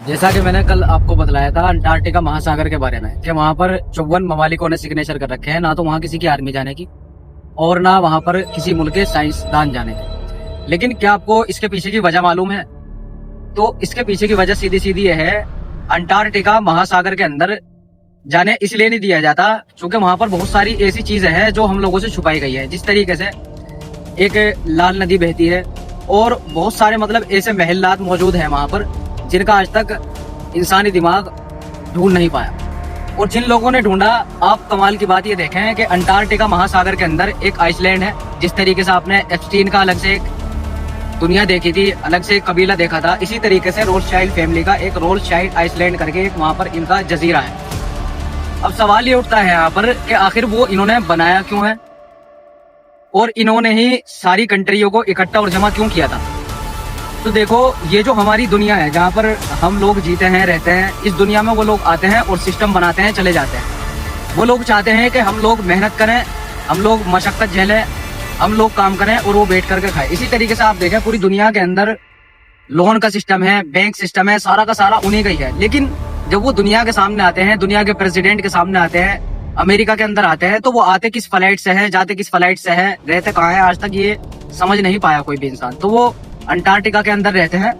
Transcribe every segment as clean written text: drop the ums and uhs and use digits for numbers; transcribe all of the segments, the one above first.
जैसा कि मैंने कल आपको बतलाया था अंटार्कटिका महासागर के बारे में कि वहाँ पर 54 ममालिकों ने सिग्नेचर कर रखे हैं, ना तो वहाँ किसी की आर्मी जाने की और ना वहाँ पर किसी मुल्क के साइंसदान जाने की। लेकिन क्या आपको इसके पीछे की वजह मालूम है? तो इसके पीछे की वजह सीधी सीधी ये है, अंटार्कटिका महासागर के अंदर जाने इसलिए नहीं दिया जाता क्योंकि वहाँ पर बहुत सारी ऐसी चीजें हैं जो हम लोगों से छुपाई गई है। जिस तरीके से एक लाल नदी बहती है और बहुत सारे मतलब ऐसे महलात मौजूद हैं वहाँ पर जिनका आज तक इंसानी दिमाग ढूंढ नहीं पाया। और जिन लोगों ने ढूंढा, आप कमाल की बात ये देखें कि अंटार्कटिका महासागर के अंदर एक आइसलैंड है। जिस तरीके से आपने एप्स्टीन का अलग से एक दुनिया देखी थी, अलग से एक कबीला देखा था, इसी तरीके से रोथशाइल्ड फैमिली का एक रोथशाइल्ड आइसलैंड करके एक वहाँ पर इनका जजीरा है। अब सवाल ये उठता है यहाँ पर कि आखिर वो इन्होंने बनाया क्यों है और इन्होंने ही सारी कंट्रियों को इकट्ठा और जमा क्यों किया था। तो देखो, ये जो हमारी दुनिया है जहाँ पर हम लोग जीते हैं, रहते हैं, इस दुनिया में वो लोग आते हैं और सिस्टम बनाते हैं, चले जाते हैं। वो लोग चाहते हैं कि हम लोग मेहनत करें, हम लोग मशक्कत झेलें, हम लोग काम करें और वो बैठ करके खाएं। इसी तरीके से आप देखें पूरी दुनिया के अंदर लोन का सिस्टम है, बैंक सिस्टम है, सारा का सारा उन्हीं का ही है। लेकिन जब वो दुनिया के सामने आते हैं, दुनिया के प्रेसिडेंट के सामने आते हैं, अमेरिका के अंदर आते हैं, तो वो आते किस फ्लाइट से है, जाते किस फ्लाइट से है, रहते कहाँ है, आज तक ये समझ नहीं पाया कोई भी इंसान। तो वो अंटार्कटिका के अंदर रहते हैं।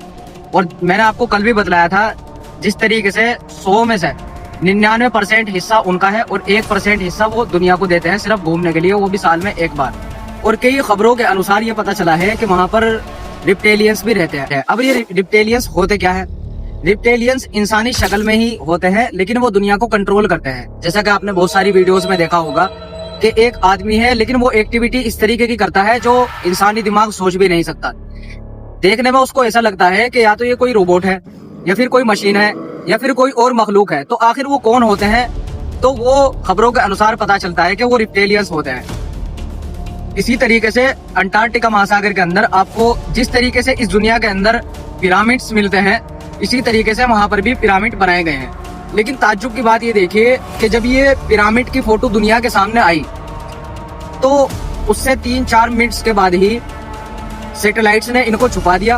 और मैंने आपको कल भी बतलाया था, जिस तरीके से 100 में से 99% हिस्सा उनका है और 1% हिस्सा वो दुनिया को देते हैं सिर्फ घूमने के लिए, वो भी साल में एक बार। और कई खबरों के अनुसार ये पता चला है कि वहां पर रिप्टेलियंस भी रहते हैं। अब ये रिप्टेलियंस होते क्या है? रिप्टेलियंस इंसानी शक्ल में ही होते हैं, लेकिन वो दुनिया को कंट्रोल करते हैं। जैसा कि आपने बहुत सारी वीडियोस में देखा होगा कि एक आदमी है, लेकिन वो एक्टिविटी इस तरीके की करता है जो इंसानी दिमाग सोच भी नहीं सकता। देखने में उसको ऐसा लगता है कि या तो ये कोई रोबोट है, या फिर कोई मशीन है, या फिर कोई और मखलूक है। तो आखिर वो कौन होते हैं? तो वो खबरों के अनुसार पता चलता है कि वो रिप्टेलियंस होते हैं। इसी तरीके से अंटार्कटिका महासागर के अंदर आपको जिस तरीके से इस दुनिया के अंदर पिरामिड्स मिलते हैं, इसी तरीके से वहां पर भी पिरामिड बनाए गए हैं। लेकिन ताज्जुब की बात ये देखिए कि जब ये पिरामिड की फोटो दुनिया के सामने आई, तो उससे 3-4 मिनट्स के बाद ही सैटेलाइट्स ने इनको छुपा दिया।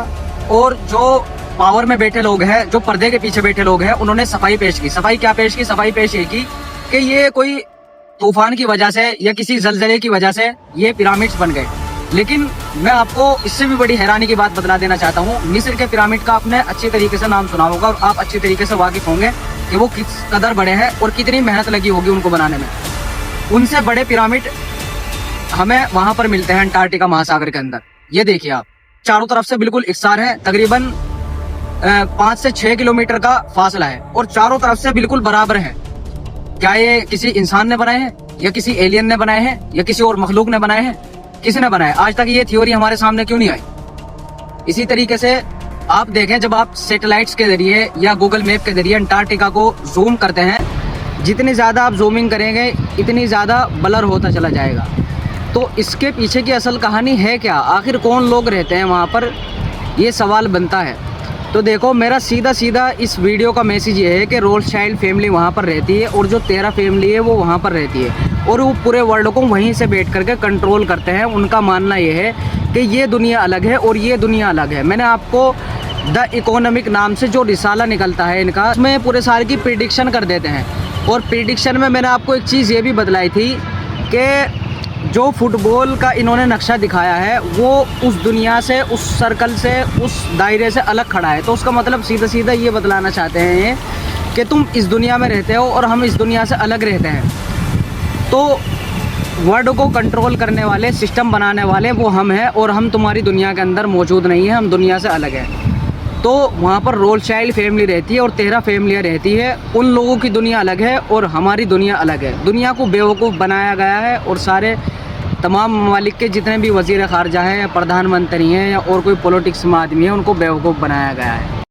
और जो पावर में बैठे लोग हैं, जो पर्दे के पीछे बैठे लोग हैं, उन्होंने सफाई पेश की। सफाई क्या पेश की? सफाई पेश ये की कि ये कोई तूफान की वजह से या किसी जलजले की वजह से ये पिरामिड्स बन गए। लेकिन मैं आपको इससे भी बड़ी हैरानी की बात बतला देना चाहता हूँ। मिस्र के पिरामिड का आपने अच्छी तरीके से नाम सुना होगा और आप अच्छी तरीके से वाकिफ होंगे कि वो किस कदर बड़े हैं और कितनी मेहनत लगी होगी उनको बनाने में। उनसे बड़े पिरामिड हमें वहां पर मिलते हैं अंटार्कटिका महासागर के अंदर। ये देखिए आप, चारों तरफ से बिल्कुल इकसार है, तकरीबन 5 से 6 किलोमीटर का फासला है और चारों तरफ से बिल्कुल बराबर है। क्या ये किसी इंसान ने बनाए हैं, या किसी एलियन ने बनाए हैं, या किसी और मखलूक ने बनाए हैं? किसने बनाए? आज तक ये थ्योरी हमारे सामने क्यों नहीं आई? इसी तरीके से आप देखें, जब आप सैटेलाइट्स के जरिए या गूगल मैप के जरिए अंटार्कटिका को जूम करते हैं, जितनी ज्यादा आप जूमिंग करेंगे इतनी ज्यादा ब्लर होता चला जाएगा। तो इसके पीछे की असल कहानी है क्या? आखिर कौन लोग रहते हैं वहाँ पर, ये सवाल बनता है। तो देखो, मेरा सीधा सीधा इस वीडियो का मैसेज ये है कि रोथशाइल्ड फैमिली वहाँ पर रहती है और जो 13 फैमिली है वो वहाँ पर रहती है और वो पूरे वर्ल्ड को वहीं से बैठ करके कंट्रोल करते हैं। उनका मानना ये है कि ये दुनिया अलग है और ये दुनिया अलग है। मैंने आपको द इकोनॉमिक नाम से जो रिसाला निकलता है इनका, उसमें पूरे साल की प्रिडिक्शन कर देते हैं। और प्रिडिक्शन में मैंने आपको एक चीज़ ये भी बतलाई थी कि जो फुटबॉल का इन्होंने नक्शा दिखाया है वो उस दुनिया से, उस सर्कल से, उस दायरे से अलग खड़ा है। तो उसका मतलब सीधा सीधा ये बतलाना चाहते हैं कि तुम इस दुनिया में रहते हो और हम इस दुनिया से अलग रहते हैं। तो वर्ल्ड को कंट्रोल करने वाले, सिस्टम बनाने वाले वो हम हैं और हम तुम्हारी दुनिया के अंदर मौजूद नहीं है, हम दुनिया से अलग हैं। तो वहाँ पर रोथशाइल्ड फैमिली रहती है और 13 फैमिलियाँ रहती है। उन लोगों की दुनिया अलग है और हमारी दुनिया अलग है। दुनिया को बेवकूफ़ बनाया गया है और सारे तमाम ममालिक के जितने भी वज़ीर ख़ारजा हैं या प्रधानमंत्री हैं या और कोई पॉलिटिक्स में आदमी है, उनको बेवकूफ़ बनाया गया है।